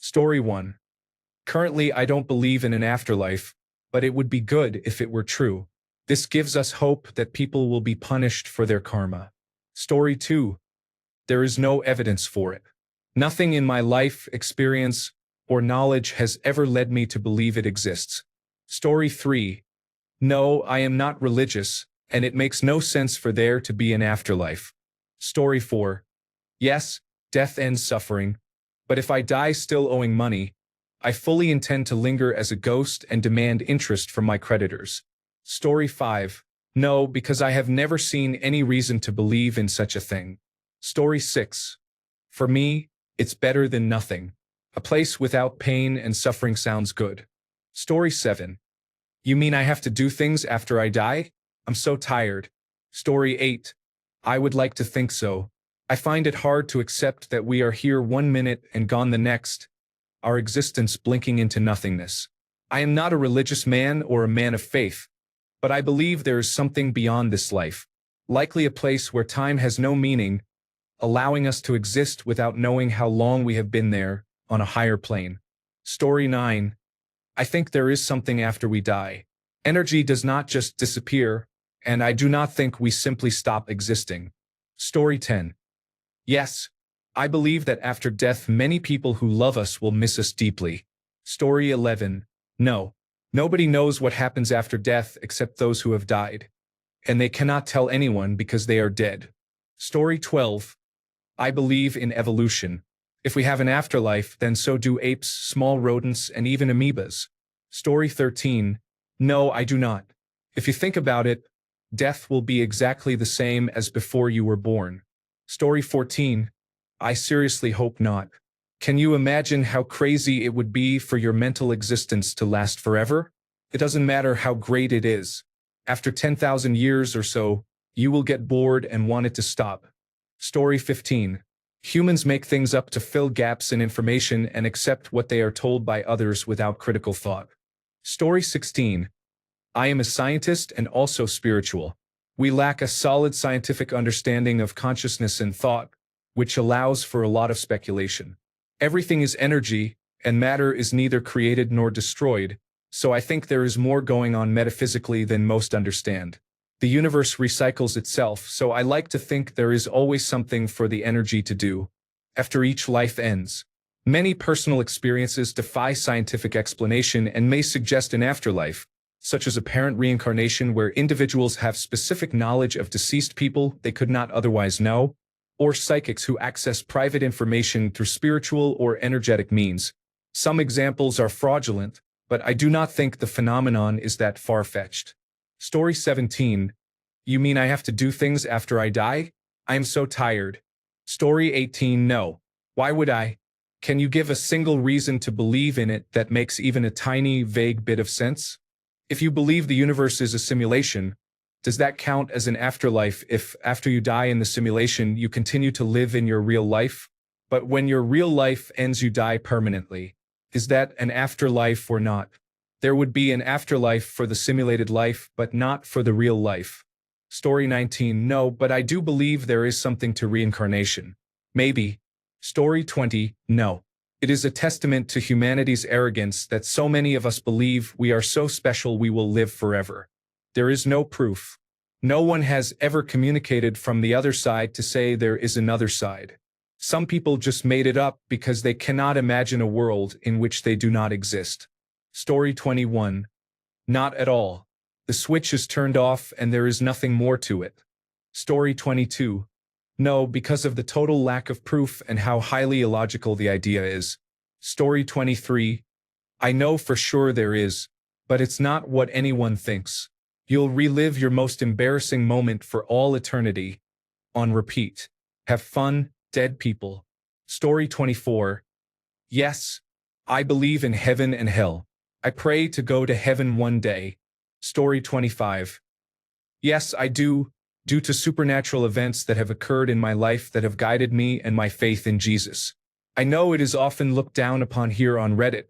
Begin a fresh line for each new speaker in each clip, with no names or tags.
Story 1. Currently, I don't believe in an afterlife, but it would be good if it were true. This gives us hope that people will be punished for their karma. Story 2. There is no evidence for it. Nothing in my life, experience, or knowledge has ever led me to believe it exists. Story 3. No, I am not religious, and it makes no sense for there to be an afterlife. Story 4. Yes, death ends suffering, but if I die still owing money, I fully intend to linger as a ghost and demand interest from my creditors. Story 5. No, because I have never seen any reason to believe in such a thing. Story 6. For me, it's better than nothing. A place without pain and suffering sounds good. Story 7. You mean I have to do things after I die? I'm so tired. Story 8. I would like to think so. I find it hard to accept that we are here 1 minute and gone the next, our existence blinking into nothingness. I am not a religious man or a man of faith, but I believe there is something beyond this life, likely a place where time has no meaning, allowing us to exist without knowing how long we have been there, on a higher plane. Story 9. I think there is something after we die. Energy does not just disappear, and I do not think we simply stop existing. Story 10. Yes, I believe that after death many people who love us will miss us deeply. Story 11. No, nobody knows what happens after death except those who have died, and they cannot tell anyone because they are dead. Story 12. I believe in evolution. If we have an afterlife, then so do apes, small rodents, and even amoebas. Story 13. No, I do not. If you think about it, death will be exactly the same as before you were born. Story 14. I seriously hope not. Can you imagine how crazy it would be for your mental existence to last forever? It doesn't matter how great it is. After 10,000 years or so, you will get bored and want it to stop. Story 15. Humans make things up to fill gaps in information and accept what they are told by others without critical thought. Story 16. I am a scientist and also spiritual. We lack a solid scientific understanding of consciousness and thought, which allows for a lot of speculation. Everything is energy, and matter is neither created nor destroyed, so I think there is more going on metaphysically than most understand. The universe recycles itself, so I like to think there is always something for the energy to do after each life ends. Many personal experiences defy scientific explanation and may suggest an afterlife, such as apparent reincarnation where individuals have specific knowledge of deceased people they could not otherwise know, or psychics who access private information through spiritual or energetic means. Some examples are fraudulent, but I do not think the phenomenon is that far-fetched. Story 17. You mean I have to do things after I die? I am so tired. Story 18. No. Why would I? Can you give a single reason to believe in it that makes even a tiny, vague bit of sense? If you believe the universe is a simulation, does that count as an afterlife if, after you die in the simulation, you continue to live in your real life? But when your real life ends, you die permanently. Is that an afterlife or not? There would be an afterlife for the simulated life, but not for the real life. Story 19. No, but I do believe there is something to reincarnation. Maybe. Story 20. No. It is a testament to humanity's arrogance that so many of us believe we are so special we will live forever. There is no proof. No one has ever communicated from the other side to say there is another side. Some people just made it up because they cannot imagine a world in which they do not exist. Story 21. Not at all. The switch is turned off and there is nothing more to it. Story 22. No, because of the total lack of proof and how highly illogical the idea is. Story 23. I know for sure there is, but it's not what anyone thinks. You'll relive your most embarrassing moment for all eternity. On repeat. Have fun, dead people. Story 24. Yes, I believe in heaven and hell. I pray to go to heaven one day. Story 25. Yes, I do, due to supernatural events that have occurred in my life that have guided me and my faith in Jesus. I know it is often looked down upon here on Reddit,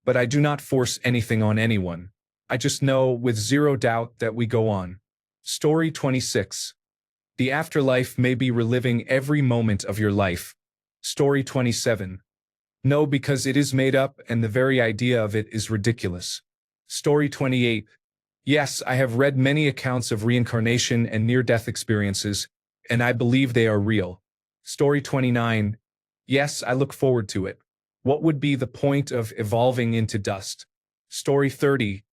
but I do not force anything on anyone. I just know with zero doubt that we go on. Story 26. The afterlife may be reliving every moment of your life. Story 27. No, because it is made up and the very idea of it is ridiculous. Story 28. Yes, I have read many accounts of reincarnation and near-death experiences, and I believe they are real. Story 29. Yes, I look forward to it. What would be the point of evolving into dust? Story 30.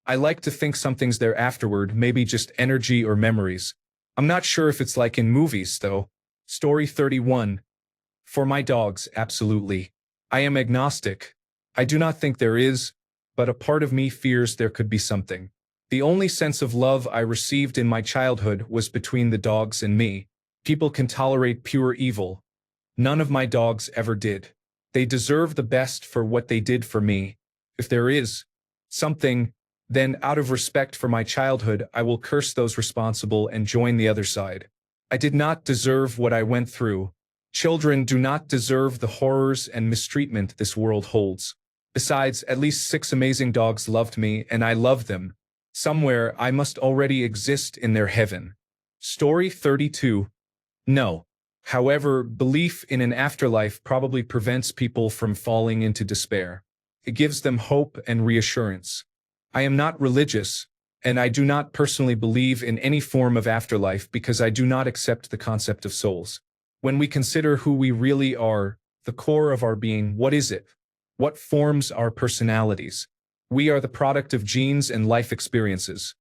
I like to think something's there afterward, maybe just energy or memories. I'm not sure if it's like in movies, though. Story 31. For my dogs, absolutely. I am agnostic. I do not think there is, but a part of me fears there could be something. The only sense of love I received in my childhood was between the dogs and me. People can tolerate pure evil. None of my dogs ever did. They deserve the best for what they did for me. If there is something, then out of respect for my childhood, I will curse those responsible and join the other side. I did not deserve what I went through. Children do not deserve the horrors and mistreatment this world holds. Besides, at least 6 amazing dogs loved me, and I loved them. Somewhere I must already exist in their heaven. Story 32. No. However, belief in an afterlife probably prevents people from falling into despair. It gives them hope and reassurance. I am not religious, and I do not personally believe in any form of afterlife because I do not accept the concept of souls. When we consider who we really are, the core of our being, what is it? What forms our personalities? We are the product of genes and life experiences.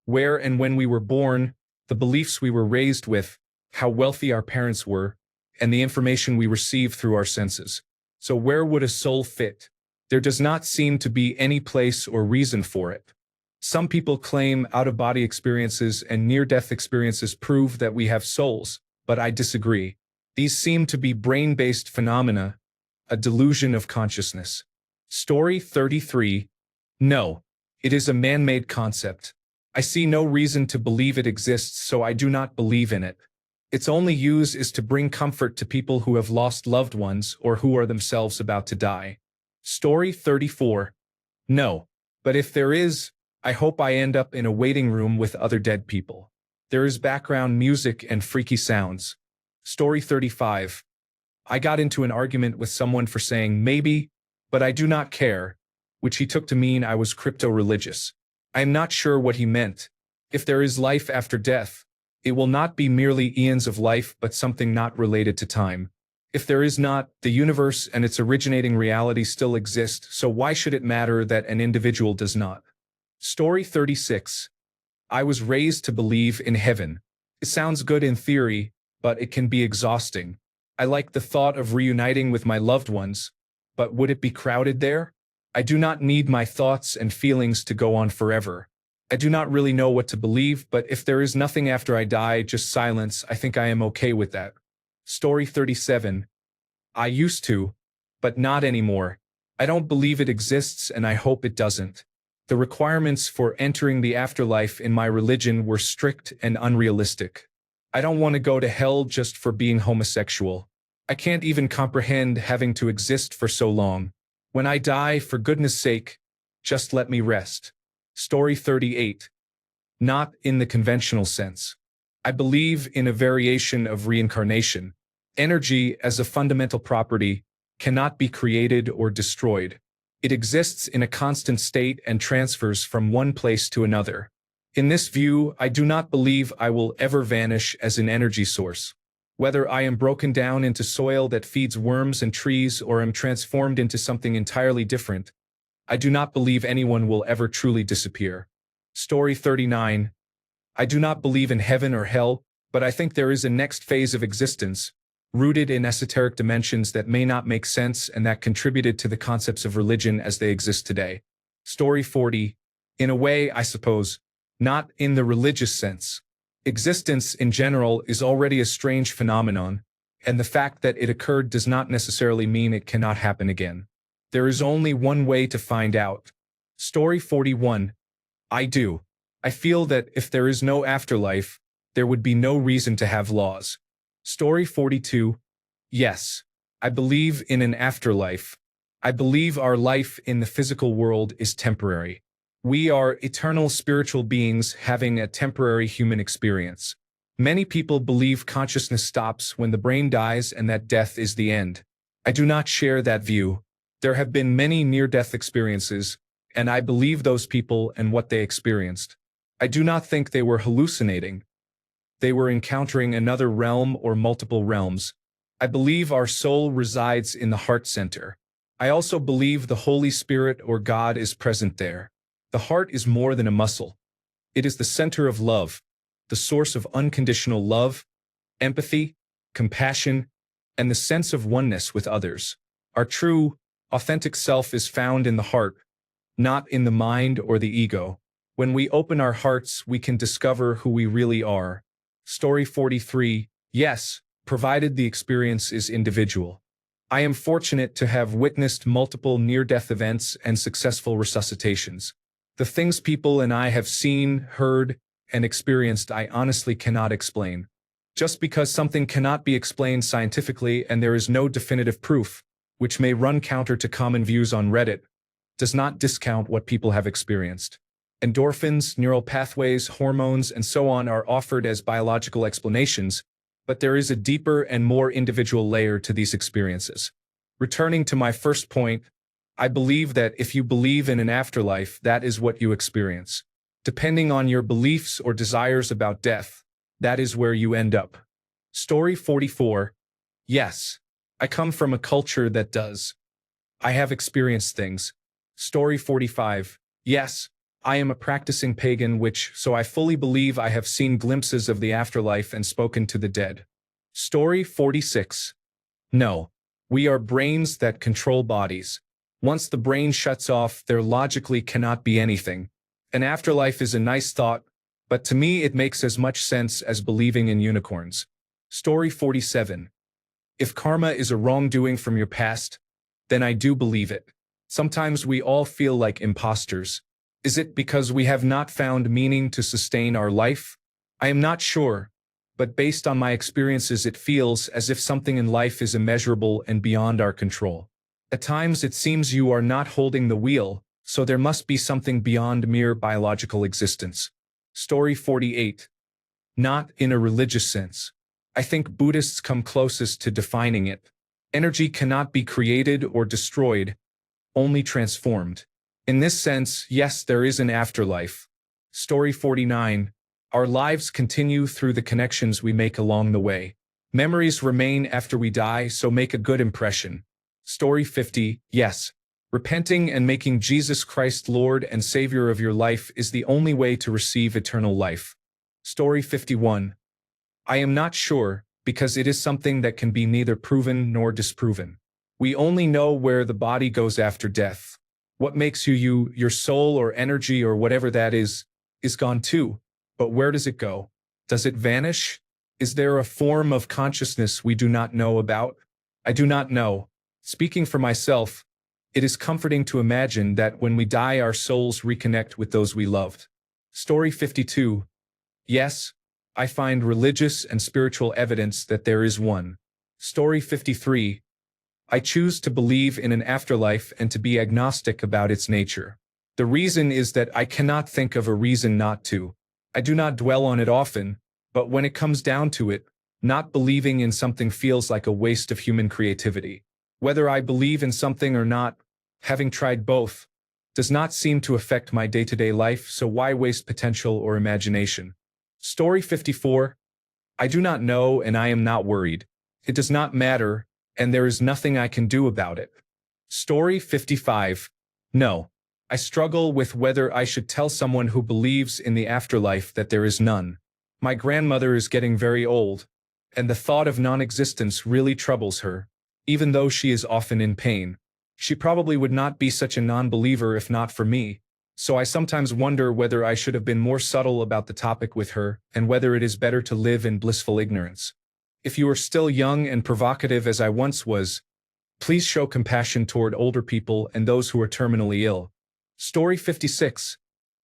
Where and when we were born, the beliefs we were raised with, how wealthy our parents were, and the information we receive through our senses. So where would a soul fit? There does not seem to be any place or reason for it. Some people claim out-of-body experiences and near-death experiences prove that we have souls, but I disagree. These seem to be brain-based phenomena, a delusion of consciousness. Story 33. No, it is a man-made concept. I see no reason to believe it exists, so I do not believe in it. Its only use is to bring comfort to people who have lost loved ones or who are themselves about to die. Story 34. No, but if there is, I hope I end up in a waiting room with other dead people. There is background music and freaky sounds. Story 35. I got into an argument with someone for saying maybe, but I do not care, which he took to mean I was crypto-religious. I am not sure what he meant. If there is life after death, it will not be merely eons of life but something not related to time. If there is not, the universe and its originating reality still exist, so why should it matter that an individual does not? Story 36. I was raised to believe in heaven. It sounds good in theory, but it can be exhausting. I like the thought of reuniting with my loved ones, but would it be crowded there? I do not need my thoughts and feelings to go on forever. I do not really know what to believe, but if there is nothing after I die, just silence, I think I am okay with that. Story 37. I used to, but not anymore. I don't believe it exists and I hope it doesn't. The requirements for entering the afterlife in my religion were strict and unrealistic. I don't want to go to hell just for being homosexual. I can't even comprehend having to exist for so long. When I die, for goodness sake, just let me rest. Story 38. Not in the conventional sense. I believe in a variation of reincarnation. Energy, as a fundamental property, cannot be created or destroyed. It exists in a constant state and transfers from one place to another. In this view, I do not believe I will ever vanish as an energy source. Whether I am broken down into soil that feeds worms and trees or am transformed into something entirely different, I do not believe anyone will ever truly disappear. Story 39. I do not believe in heaven or hell, but I think there is a next phase of existence, rooted in esoteric dimensions that may not make sense and that contributed to the concepts of religion as they exist today. Story 40. In a way, I suppose, not in the religious sense. Existence in general is already a strange phenomenon, and the fact that it occurred does not necessarily mean it cannot happen again. There is only one way to find out. Story 41. I do. I feel that if there is no afterlife, there would be no reason to have laws. Story 42. Yes. I believe in an afterlife. I believe our life in the physical world is temporary. We are eternal spiritual beings having a temporary human experience. Many people believe consciousness stops when the brain dies and that death is the end. I do not share that view. There have been many near-death experiences, and I believe those people and what they experienced. I do not think they were hallucinating. They were encountering another realm or multiple realms. I believe our soul resides in the heart center. I also believe the Holy Spirit or God is present there. The heart is more than a muscle. It is the center of love, the source of unconditional love, empathy, compassion, and the sense of oneness with others. Our true, authentic self is found in the heart, not in the mind or the ego. When we open our hearts, we can discover who we really are. Story 43. Yes, provided the experience is individual. I am fortunate to have witnessed multiple near-death events and successful resuscitations. The things people and I have seen, heard, and experienced I honestly cannot explain. Just because something cannot be explained scientifically and there is no definitive proof, which may run counter to common views on Reddit, does not discount what people have experienced. Endorphins, neural pathways, hormones, and so on are offered as biological explanations, but there is a deeper and more individual layer to these experiences. Returning to my first point, I believe that if you believe in an afterlife, that is what you experience. Depending on your beliefs or desires about death, that is where you end up. Story 44. Yes, I come from a culture that does. I have experienced things. Story 45. Yes, I am a practicing pagan so I fully believe I have seen glimpses of the afterlife and spoken to the dead. Story 46. No, we are brains that control bodies. Once the brain shuts off, there logically cannot be anything. An afterlife is a nice thought, but to me it makes as much sense as believing in unicorns. Story 47. If karma is a wrongdoing from your past, then I do believe it. Sometimes we all feel like imposters. Is it because we have not found meaning to sustain our life? I am not sure, but based on my experiences it feels as if something in life is immeasurable and beyond our control. At times it seems you are not holding the wheel, so there must be something beyond mere biological existence. Story 48. Not in a religious sense. I think Buddhists come closest to defining it. Energy cannot be created or destroyed, only transformed. In this sense, yes, there is an afterlife. Story 49. Our lives continue through the connections we make along the way. Memories remain after we die, so make a good impression. Story 50. Yes, repenting and making Jesus Christ Lord and Savior of your life is the only way to receive eternal life. Story 51. I am not sure, because it is something that can be neither proven nor disproven. We only know where the body goes after death. What makes you, your soul or energy or whatever that is gone too. But where does it go? Does it vanish? Is there a form of consciousness we do not know about? I do not know. Speaking for myself, it is comforting to imagine that when we die our souls reconnect with those we loved. Story 52. Yes, I find religious and spiritual evidence that there is one. Story 53. I choose to believe in an afterlife and to be agnostic about its nature. The reason is that I cannot think of a reason not to. I do not dwell on it often, but when it comes down to it, not believing in something feels like a waste of human creativity. Whether I believe in something or not, having tried both, does not seem to affect my day-to-day life, so why waste potential or imagination? Story 54. I do not know and I am not worried. It does not matter, and there is nothing I can do about it. Story 55. No. I struggle with whether I should tell someone who believes in the afterlife that there is none. My grandmother is getting very old, and the thought of non-existence really troubles her, even though she is often in pain. She probably would not be such a non-believer if not for me, so I sometimes wonder whether I should have been more subtle about the topic with her, and whether it is better to live in blissful ignorance. If you are still young and provocative as I once was, please show compassion toward older people and those who are terminally ill. Story 56.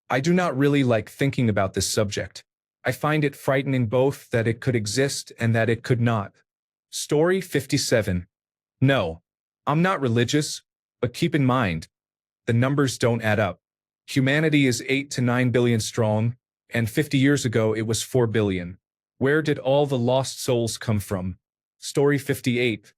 I do not really like thinking about this subject. I find it frightening both that it could exist and that it could not. Story 57. No, I'm not religious, but keep in mind, the numbers don't add up. Humanity is 8 to 9 billion strong, and 50 years ago it was 4 billion. Where did all the lost souls come from? Story 58.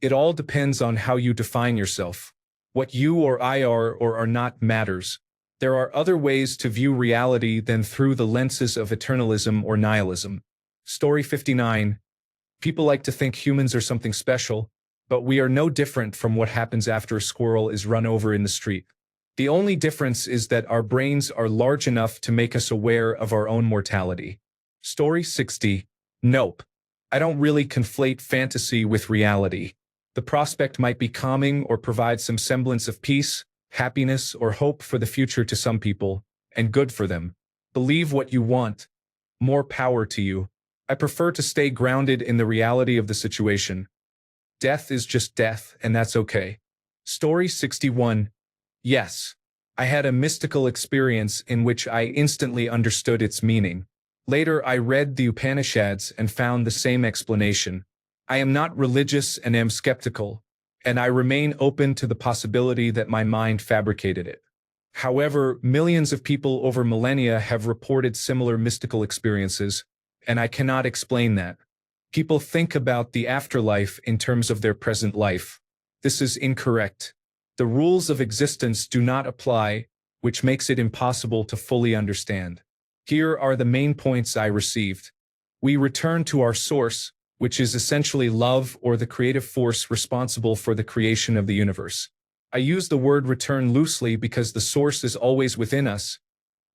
It all depends on how you define yourself. What you or I are or are not matters. There are other ways to view reality than through the lenses of eternalism or nihilism. Story 59. People like to think humans are something special, but we are no different from what happens after a squirrel is run over in the street. The only difference is that our brains are large enough to make us aware of our own mortality. Story 60. Nope. I don't really conflate fantasy with reality. The prospect might be calming or provide some semblance of peace, happiness, or hope for the future to some people, and good for them. Believe what you want. More power to you. I prefer to stay grounded in the reality of the situation. Death is just death, and that's okay. Story 61. Yes. I had a mystical experience in which I instantly understood its meaning. Later, I read the Upanishads and found the same explanation. I am not religious and am skeptical, and I remain open to the possibility that my mind fabricated it. However, millions of people over millennia have reported similar mystical experiences, and I cannot explain that. People think about the afterlife in terms of their present life. This is incorrect. The rules of existence do not apply, which makes it impossible to fully understand. Here are the main points I received. We return to our source, which is essentially love or the creative force responsible for the creation of the universe. I use the word return loosely because the source is always within us,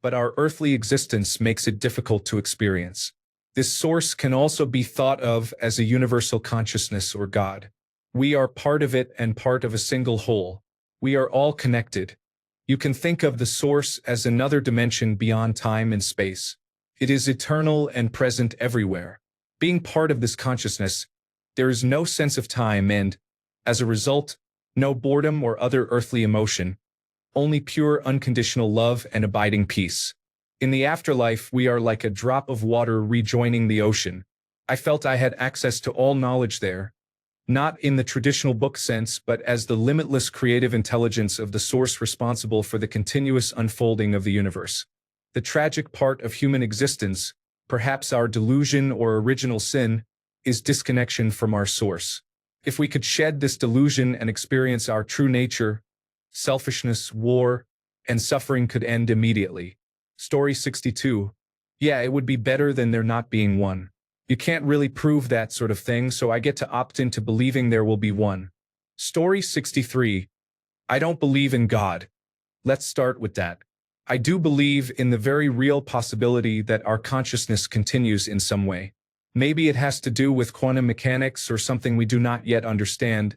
but our earthly existence makes it difficult to experience. This source can also be thought of as a universal consciousness or God. We are part of it and part of a single whole. We are all connected. You can think of the source as another dimension beyond time and space. It is eternal and present everywhere. Being part of this consciousness, there is no sense of time and, as a result, no boredom or other earthly emotion, only pure unconditional love and abiding peace. In the afterlife, we are like a drop of water rejoining the ocean. I felt I had access to all knowledge there, not in the traditional book sense, but as the limitless creative intelligence of the source responsible for the continuous unfolding of the universe. The tragic part of human existence, perhaps our delusion or original sin, is disconnection from our source. If we could shed this delusion and experience our true nature, selfishness, war, and suffering could end immediately. Story 62. Yeah, it would be better than there not being one. You can't really prove that sort of thing, so I get to opt into believing there will be one. Story 63. I don't believe in God. Let's start with that. I do believe in the very real possibility that our consciousness continues in some way. Maybe it has to do with quantum mechanics or something we do not yet understand,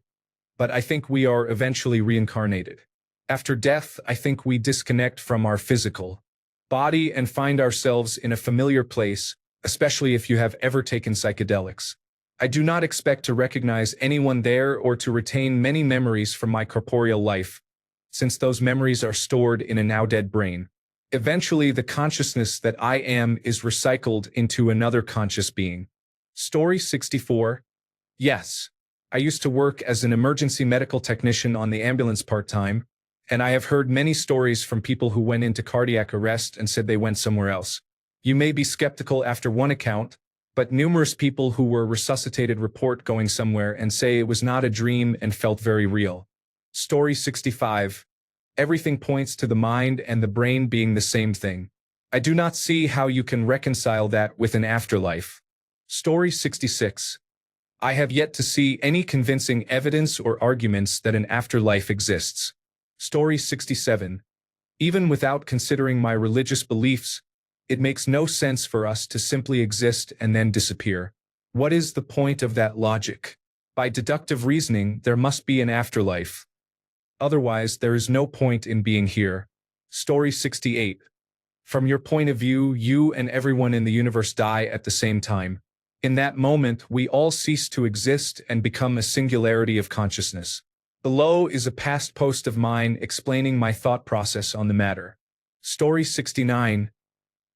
but I think we are eventually reincarnated. After death, I think we disconnect from our physical body and find ourselves in a familiar place, especially if you have ever taken psychedelics. I do not expect to recognize anyone there or to retain many memories from my corporeal life, since those memories are stored in a now-dead brain. Eventually, the consciousness that I am is recycled into another conscious being. Story 64. Yes. I used to work as an emergency medical technician on the ambulance part-time, and I have heard many stories from people who went into cardiac arrest and said they went somewhere else. You may be skeptical after one account, but numerous people who were resuscitated report going somewhere and say it was not a dream and felt very real. Story 65. Everything points to the mind and the brain being the same thing. I do not see how you can reconcile that with an afterlife. Story 66. I have yet to see any convincing evidence or arguments that an afterlife exists. Story 67. Even without considering my religious beliefs, it makes no sense for us to simply exist and then disappear. What is the point of that logic? By deductive reasoning, there must be an afterlife. Otherwise, there is no point in being here. Story 68. From your point of view, you and everyone in the universe die at the same time. In that moment, we all cease to exist and become a singularity of consciousness. Below is a past post of mine explaining my thought process on the matter. Story 69.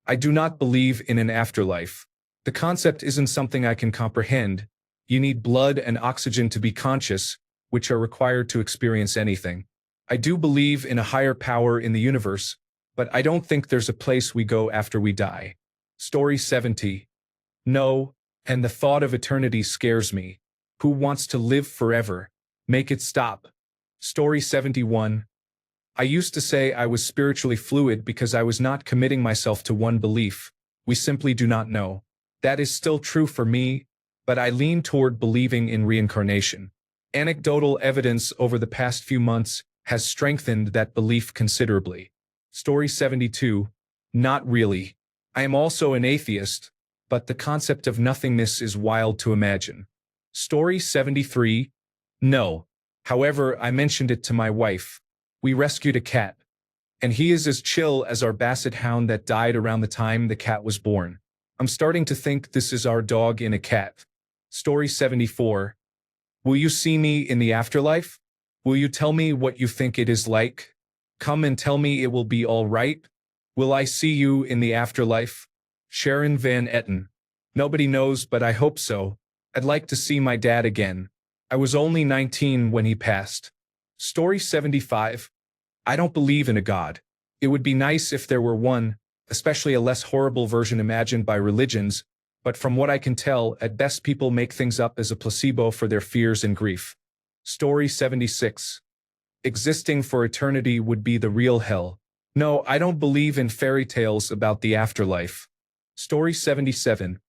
I do not believe in an afterlife. The concept isn't something I can comprehend. You need blood and oxygen to be conscious, which are required to experience anything. I do believe in a higher power in the universe, but I don't think there's a place we go after we die. Story 70. No, and the thought of eternity scares me. Who wants to live forever? Make it stop. Story 71. I used to say I was spiritually fluid because I was not committing myself to one belief. We simply do not know. That is still true for me, but I lean toward believing in reincarnation. Anecdotal evidence over the past few months has strengthened that belief considerably. Story 72. Not really. I am also an atheist, but the concept of nothingness is wild to imagine. Story 73. No. However, I mentioned it to my wife. We rescued a cat, and he is as chill as our basset hound that died around the time the cat was born. I'm starting to think this is our dog in a cat. Story 74. Will you see me in the afterlife? Will you tell me what you think it is like? Come and tell me it will be all right? Will I see you in the afterlife? Sharon Van Etten. Nobody knows, but I hope so. I'd like to see my dad again. I was only 19 when he passed. Story 75. I don't believe in a god. It would be nice if there were one, especially a less horrible version imagined by religions, but from what I can tell, at best people make things up as a placebo for their fears and grief. Story 76. Existing for eternity would be the real hell. No, I don't believe in fairy tales about the afterlife. Story 77.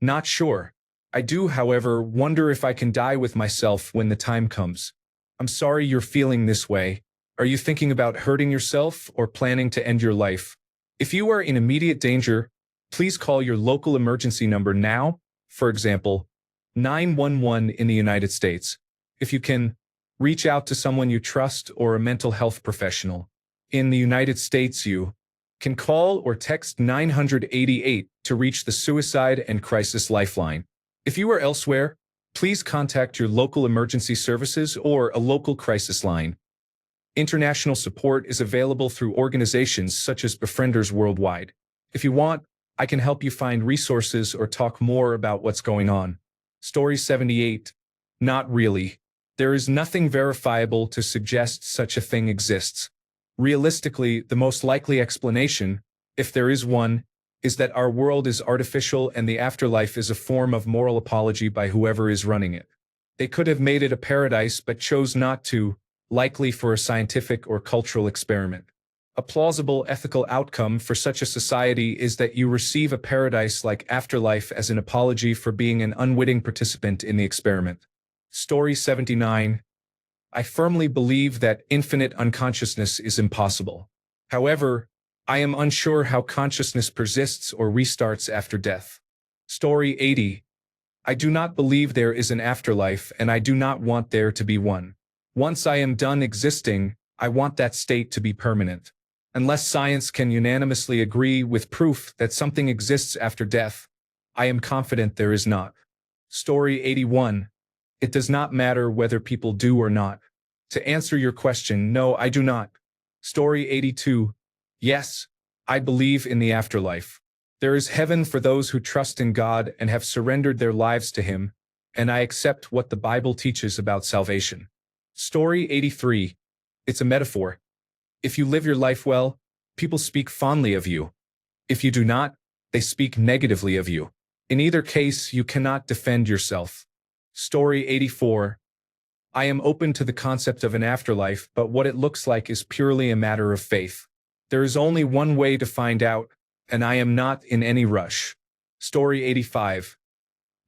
Not sure. I do, however, wonder if I can die with myself when the time comes. I'm sorry you're feeling this way. Are you thinking about hurting yourself or planning to end your life? If you are in immediate danger, please call your local emergency number now, for example, 911 in the United States. If you can, reach out to someone you trust or a mental health professional. In the United States, you can call or text 988 to reach the Suicide and Crisis Lifeline. If you are elsewhere, please contact your local emergency services or a local crisis line. International support is available through organizations such as Befrienders Worldwide. If you want, I can help you find resources or talk more about what's going on. Story 78. Not really. There is nothing verifiable to suggest such a thing exists. Realistically, the most likely explanation, if there is one, is that our world is artificial and the afterlife is a form of moral apology by whoever is running it. They could have made it a paradise but chose not to, likely for a scientific or cultural experiment. A plausible ethical outcome for such a society is that you receive a paradise-like afterlife as an apology for being an unwitting participant in the experiment. Story 79. I firmly believe that infinite unconsciousness is impossible. However, I am unsure how consciousness persists or restarts after death. Story 80. I do not believe there is an afterlife and I do not want there to be one. Once I am done existing, I want that state to be permanent. Unless science can unanimously agree with proof that something exists after death, I am confident there is not. Story 81. It does not matter whether people do or not. To answer your question, no, I do not. Story 82. Yes, I believe in the afterlife. There is heaven for those who trust in God and have surrendered their lives to Him, and I accept what the Bible teaches about salvation. Story 83. It's a metaphor. If you live your life well, people speak fondly of you. If you do not, they speak negatively of you. In either case, you cannot defend yourself. Story 84. I am open to the concept of an afterlife, but what it looks like is purely a matter of faith. There is only one way to find out, and I am not in any rush. Story 85.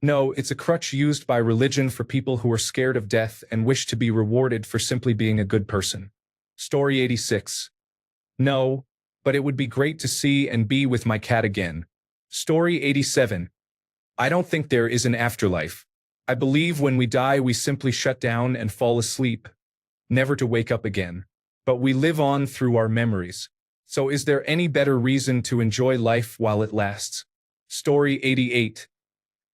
No, it's a crutch used by religion for people who are scared of death and wish to be rewarded for simply being a good person. Story 86. No, but it would be great to see and be with my cat again. Story 87. I don't think there is an afterlife. I believe when we die we simply shut down and fall asleep, never to wake up again. But we live on through our memories. So is there any better reason to enjoy life while it lasts? Story 88.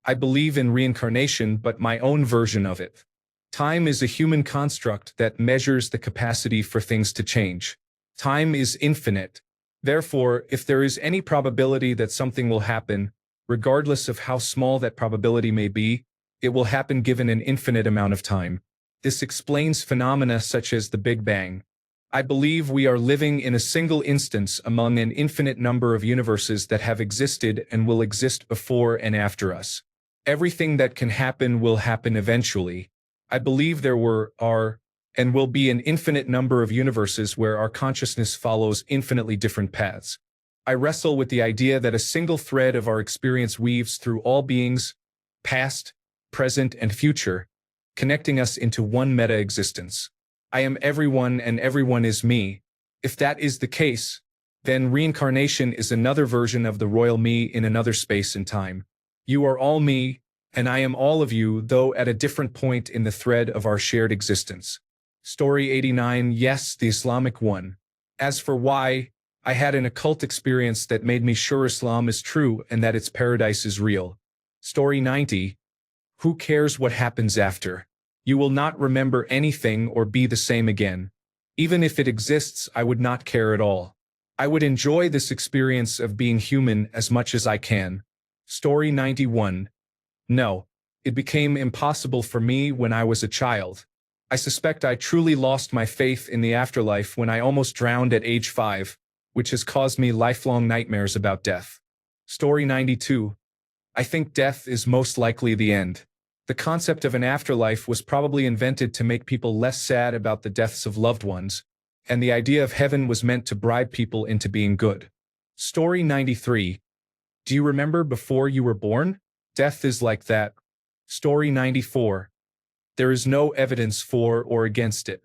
I believe in reincarnation, but my own version of it. Time is a human construct that measures the capacity for things to change. Time is infinite. Therefore, if there is any probability that something will happen, regardless of how small that probability may be, it will happen given an infinite amount of time. This explains phenomena such as the Big Bang. I believe we are living in a single instance among an infinite number of universes that have existed and will exist before and after us. Everything that can happen will happen eventually. I believe are, and will be an infinite number of universes where our consciousness follows infinitely different paths. I wrestle with the idea that a single thread of our experience weaves through all beings, past, present, and future, connecting us into one meta-existence. I am everyone and everyone is me. If that is the case, then reincarnation is another version of the royal me in another space and time. You are all me, and I am all of you, though at a different point in the thread of our shared existence. Story 89. Yes, the Islamic one. As for why, I had an occult experience that made me sure Islam is true and that its paradise is real. Story 90. Who cares what happens after? You will not remember anything or be the same again. Even if it exists, I would not care at all. I would enjoy this experience of being human as much as I can. Story 91. No, it became impossible for me when I was a child. I suspect I truly lost my faith in the afterlife when I almost drowned at age 5, which has caused me lifelong nightmares about death. Story 92. I think death is most likely the end. The concept of an afterlife was probably invented to make people less sad about the deaths of loved ones, and the idea of heaven was meant to bribe people into being good. Story 93. Do you remember before you were born? Death is like that. Story 94. There is no evidence for or against it.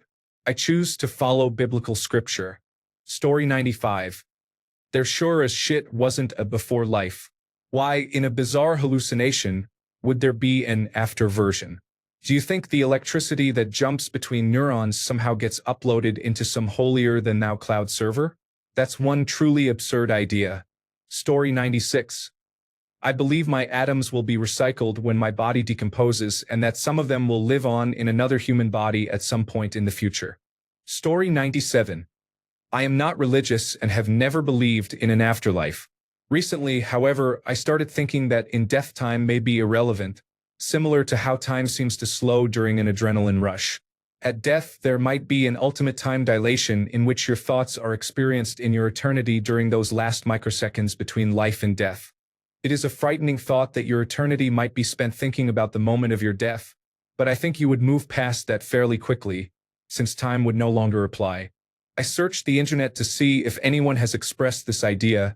I choose to follow biblical scripture. Story 95. There sure as shit wasn't a before life. Why, in a bizarre hallucination, would there be an after version? Do you think the electricity that jumps between neurons somehow gets uploaded into some holier-than-thou cloud server? That's one truly absurd idea. Story 96. I believe my atoms will be recycled when my body decomposes and that some of them will live on in another human body at some point in the future. Story 97. I am not religious and have never believed in an afterlife. Recently, however, I started thinking that in death time may be irrelevant, similar to how time seems to slow during an adrenaline rush. At death, there might be an ultimate time dilation in which your thoughts are experienced in your eternity during those last microseconds between life and death. It is a frightening thought that your eternity might be spent thinking about the moment of your death, but I think you would move past that fairly quickly, since time would no longer apply. I searched the internet to see if anyone has expressed this idea,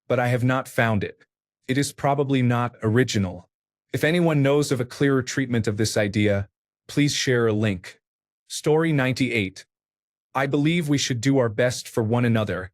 but I have not found it. It is probably not original. If anyone knows of a clearer treatment of this idea, please share a link. Story 98. I believe we should do our best for one another,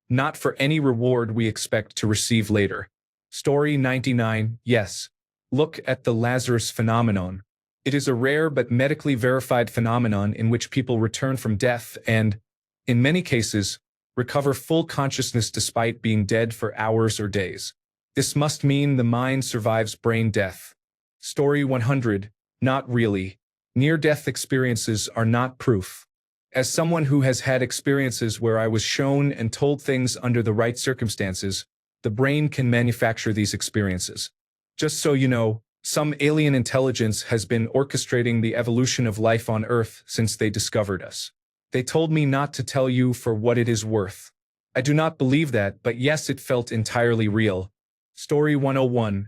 not for any reward we expect to receive later. Story 99. Yes. Look at the Lazarus phenomenon. It is a rare but medically verified phenomenon in which people return from death and, in many cases, recover full consciousness despite being dead for hours or days. This must mean the mind survives brain death. Story 100. Not really. Near-death experiences are not proof. As someone who has had experiences where I was shown and told things under the right circumstances, the brain can manufacture these experiences. Just so you know, some alien intelligence has been orchestrating the evolution of life on Earth since they discovered us. They told me not to tell you for what it is worth. I do not believe that, but yes, it felt entirely real. Story 101.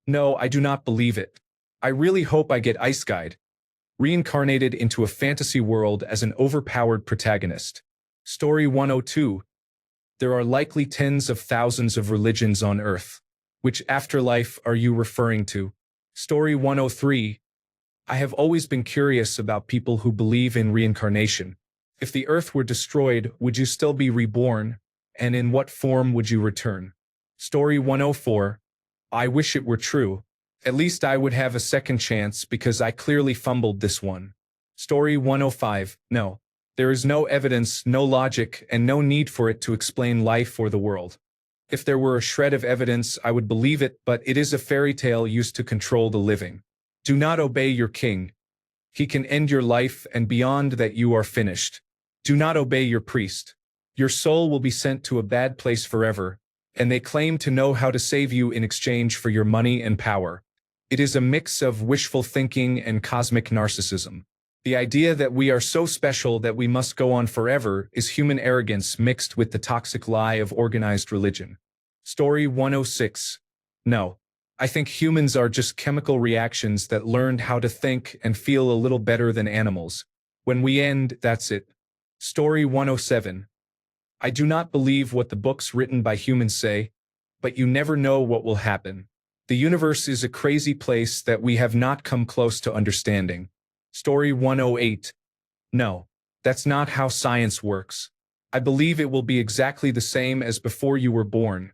No, I do not believe it. I really hope I get Ice Guide, reincarnated into a fantasy world as an overpowered protagonist. Story 102. There are likely tens of thousands of religions on Earth. Which afterlife are you referring to? Story 103. I have always been curious about people who believe in reincarnation. If the Earth were destroyed, would you still be reborn? And in what form would you return? Story 104. I wish it were true. At least I would have a second chance because I clearly fumbled this one. Story 105. No. There is no evidence, no logic, and no need for it to explain life or the world. If there were a shred of evidence, I would believe it, but it is a fairy tale used to control the living. Do not obey your king. He can end your life, and beyond that you are finished. Do not obey your priest. Your soul will be sent to a bad place forever, and they claim to know how to save you in exchange for your money and power. It is a mix of wishful thinking and cosmic narcissism. The idea that we are so special that we must go on forever is human arrogance mixed with the toxic lie of organized religion. Story 106. No. I think humans are just chemical reactions that learned how to think and feel a little better than animals. When we end, that's it. Story 107. I do not believe what the books written by humans say, but you never know what will happen. The universe is a crazy place that we have not come close to understanding. Story 108. No, that's not how science works. I believe it will be exactly the same as before you were born.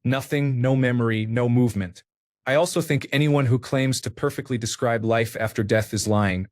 Nothing, no memory, no movement. I also think anyone who claims to perfectly describe life after death is lying.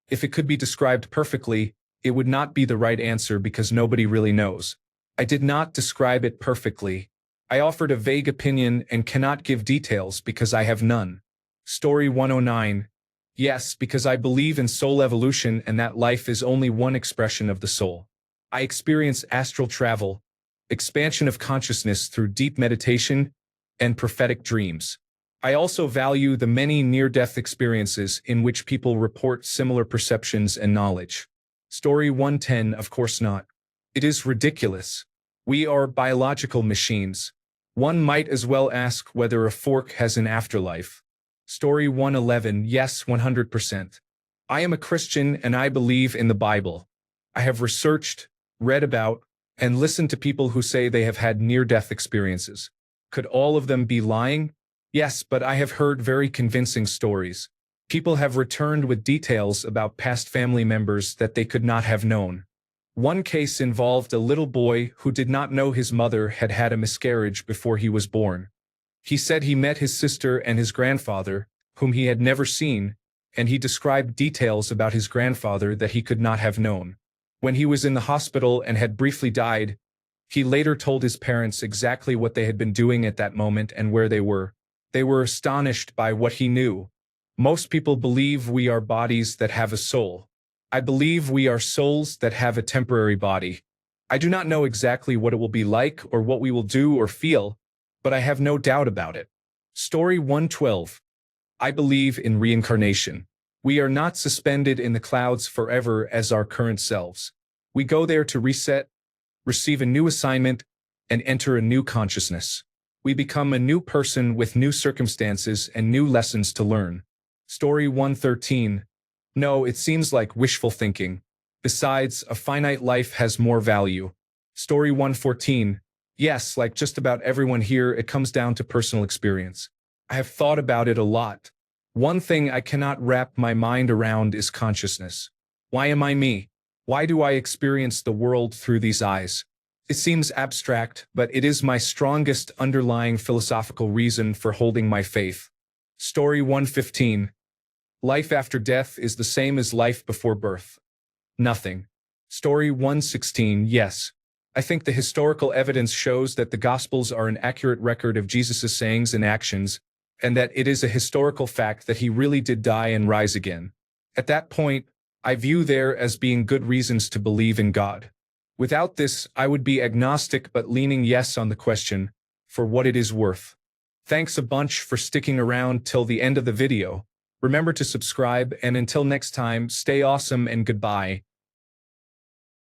If it could be described perfectly, it would not be the right answer because nobody really knows. I did not describe it perfectly. I offered a vague opinion and cannot give details because I have none. Story 109. Yes, because I believe in soul evolution and that life is only one expression of the soul. I experience astral travel, expansion of consciousness through deep meditation, and prophetic dreams. I also value the many near-death experiences in which people report similar perceptions and knowledge. Story 110, of course not. It is ridiculous. We are biological machines. One might as well ask whether a fork has an afterlife. Story 111, yes, 100%. I am a Christian and I believe in the Bible. I have researched, read about, and listened to people who say they have had near-death experiences. Could all of them be lying? Yes, but I have heard very convincing stories. People have returned with details about past family members that they could not have known. One case involved a little boy who did not know his mother had had a miscarriage before he was born. He said he met his sister and his grandfather, whom he had never seen, and he described details about his grandfather that he could not have known. When he was in the hospital and had briefly died, he later told his parents exactly what they had been doing at that moment and where they were. They were astonished by what he knew. Most people believe we are bodies that have a soul. I believe we are souls that have a temporary body. I do not know exactly what it will be like or what we will do or feel, but I have no doubt about it. Story 112. I believe in reincarnation. We are not suspended in the clouds forever as our current selves. We go there to reset, receive a new assignment, and enter a new consciousness. We become a new person with new circumstances and new lessons to learn. Story 113. No, it seems like wishful thinking. Besides, a finite life has more value. Story 114. Yes, like just about everyone here, it comes down to personal experience. I have thought about it a lot. One thing I cannot wrap my mind around is consciousness. Why am I me? Why do I experience the world through these eyes? It seems abstract, but it is my strongest underlying philosophical reason for holding my faith. Story 115. Life after death is the same as life before birth. Nothing. Story 116. Yes. I think the historical evidence shows that the Gospels are an accurate record of Jesus' sayings and actions, and that it is a historical fact that he really did die and rise again. At that point, I view there as being good reasons to believe in God. Without this, I would be agnostic but leaning yes on the question, for what it is worth. Thanks a bunch for sticking around till the end of the video. Remember to subscribe, and until next time, stay awesome and goodbye.